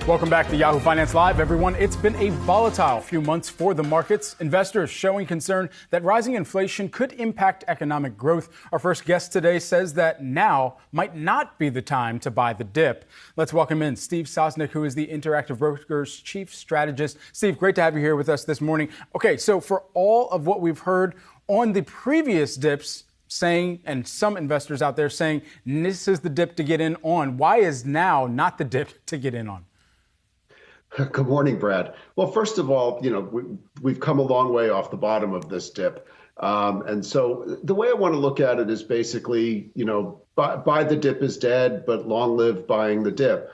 Welcome back to Yahoo Finance Live, everyone. It's been a volatile few months for the markets. Investors showing concern that rising inflation could impact economic growth. Our first guest today says that now might not be the time to buy the dip. Let's welcome in Steve Sosnick, who is the Interactive Brokers Chief Strategist. Steve, great to have you here with us this morning. Okay, so for all of what we've heard on the previous dips, saying, and some investors out there saying, this is the dip to get in on, why is now not the dip to get in on? Good morning, Brad. Well, first of all, we've come a long way off the bottom of this dip. And so the way I want to look at it is basically, buy the dip is dead, but long live buying the dip.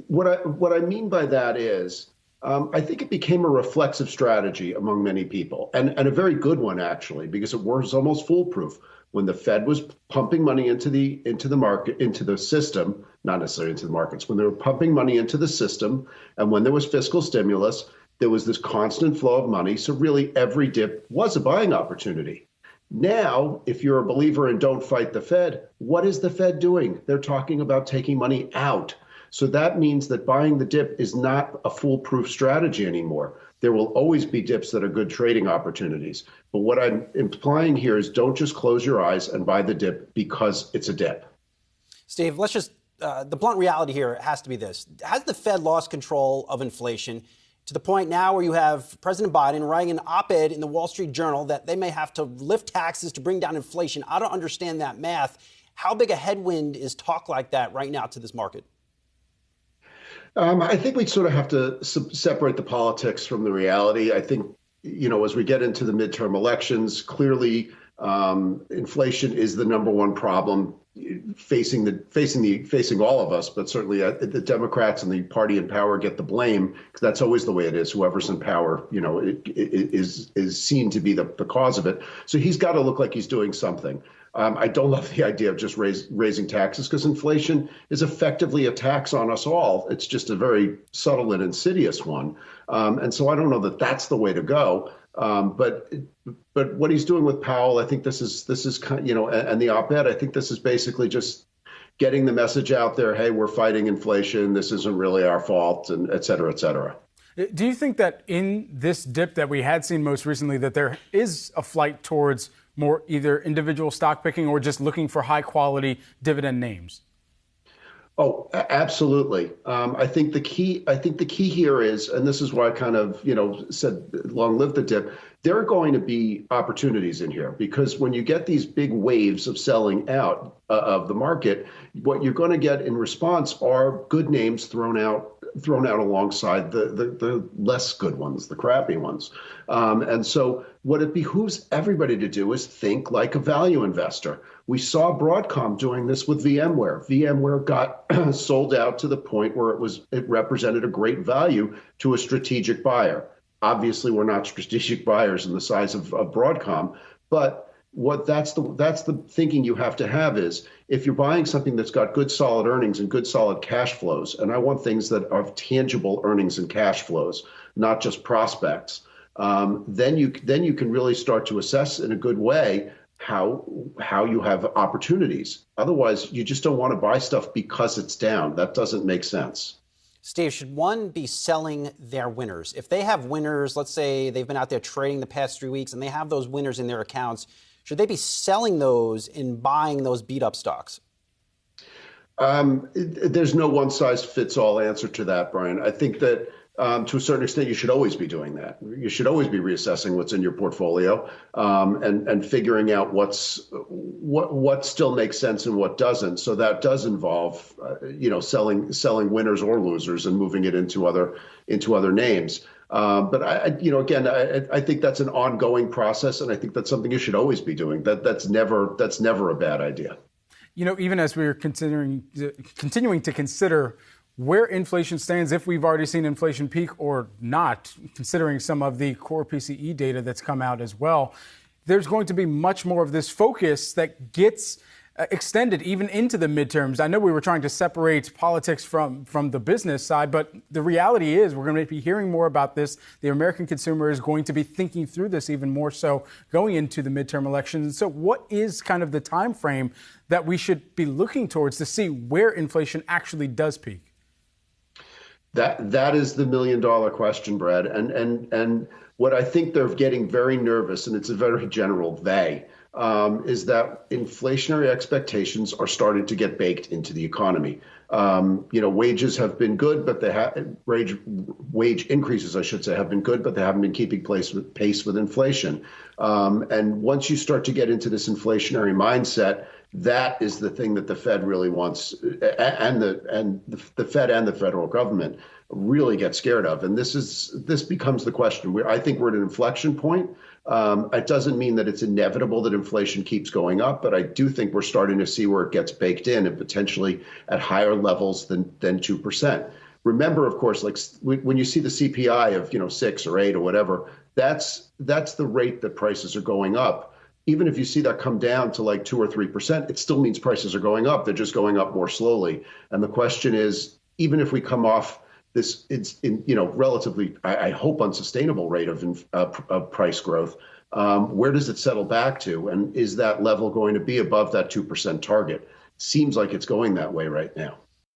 What I mean by that is, I think it became a reflexive strategy among many people, and a very good one, actually, because it was almost foolproof. When the Fed was pumping money into the market, into the system, not necessarily into the markets, when they were pumping money into the system, and when there was fiscal stimulus, there was this constant flow of money. So really every dip was a buying opportunity. Now, if you're a believer in don't fight the Fed, what is the Fed doing? They're talking about taking money out. So that means that buying the dip is not a foolproof strategy anymore. There will always be dips that are good trading opportunities. But what I'm implying here is don't just close your eyes and buy the dip because it's a dip. Steve, let's just, the blunt reality here has to be this. Has the Fed lost control of inflation to the point now where you have President Biden writing an op-ed in the Wall Street Journal that they may have to lift taxes to bring down inflation? I don't understand that math. How big a headwind is talk like that right now to this market? I think we sort of have to separate the politics from the reality. I think, as we get into the midterm elections, clearly inflation is the number one problem facing all of us, but certainly the Democrats and the party in power get the blame because that's always the way it is. Whoever's in power, is seen to be the cause of it. So he's got to look like he's doing something. I don't love the idea of just raising taxes because inflation is effectively a tax on us all. It's just a very subtle and insidious one. And so I don't know that that's the way to go. But what he's doing with Powell, I think this is kind of, and the op-ed, I think this is basically just getting the message out there. Hey, we're fighting inflation. This isn't really our fault, and et cetera, et cetera. Do you think that in this dip that we had seen most recently, that there is a flight towards more either individual stock picking or just looking for high quality dividend names? Oh, absolutely. I think the key here is, and this is why I kind of, said long live the dip. There are going to be opportunities in here because when you get these big waves of selling out of the market, what you're going to get in response are good names thrown out alongside the less good ones, the crappy ones. And so what it behooves everybody to do is think like a value investor. We saw Broadcom doing this with VMware. VMware got sold out to the point where it represented a great value to a strategic buyer. Obviously, we're not strategic buyers in the size of Broadcom, but that's the thinking you have to have is if you're buying something that's got good solid earnings and good solid cash flows, and I want things that are tangible earnings and cash flows, not just prospects, then you can really start to assess in a good way how you have opportunities. Otherwise, you just don't want to buy stuff because it's down. That doesn't make sense. Steve, should one be selling their winners? If they have winners, let's say they've been out there trading the past 3 weeks and they have those winners in their accounts, should they be selling those and buying those beat up stocks? There's no one size fits all answer to that, Brian. I think that to a certain extent, you should always be doing that. You should always be reassessing what's in your portfolio and figuring out what still makes sense and what doesn't. So that does involve, selling winners or losers and moving it into other names. But I think that's an ongoing process, and I think that's something you should always be doing. That's never a bad idea. Even as we're continuing to consider where inflation stands, if we've already seen inflation peak or not, considering some of the core PCE data that's come out as well, there's going to be much more of this focus that gets extended even into the midterms. I know we were trying to separate politics from the business side, but the reality is we're going to be hearing more about this. The American consumer is going to be thinking through this even more so going into the midterm elections. So what is kind of the time frame that we should be looking towards to see where inflation actually does peak? That is the $1 million question, Brad. And what I think they're getting very nervous, and it's a very general they, is that inflationary expectations are starting to get baked into the economy. Wages have been good, but wage increases, I should say, have been good, but they haven't been keeping pace with inflation. And once you start to get into this inflationary mindset, that is the thing that the Fed really wants, and the Fed and the federal government really get scared of. And this becomes the question. I think we're at an inflection point. It doesn't mean that it's inevitable that inflation keeps going up, but I do think we're starting to see where it gets baked in and potentially at higher levels than 2%. Remember, of course, like when you see the CPI of 6 or 8 or whatever, that's the rate that prices are going up. Even if you see that come down to like 2 or 3%, it still means prices are going up. They're just going up more slowly. And the question is, even if we come off this, relatively, I hope, unsustainable rate of price growth, where does it settle back to? And is that level going to be above that 2% target? Seems like it's going that way right now.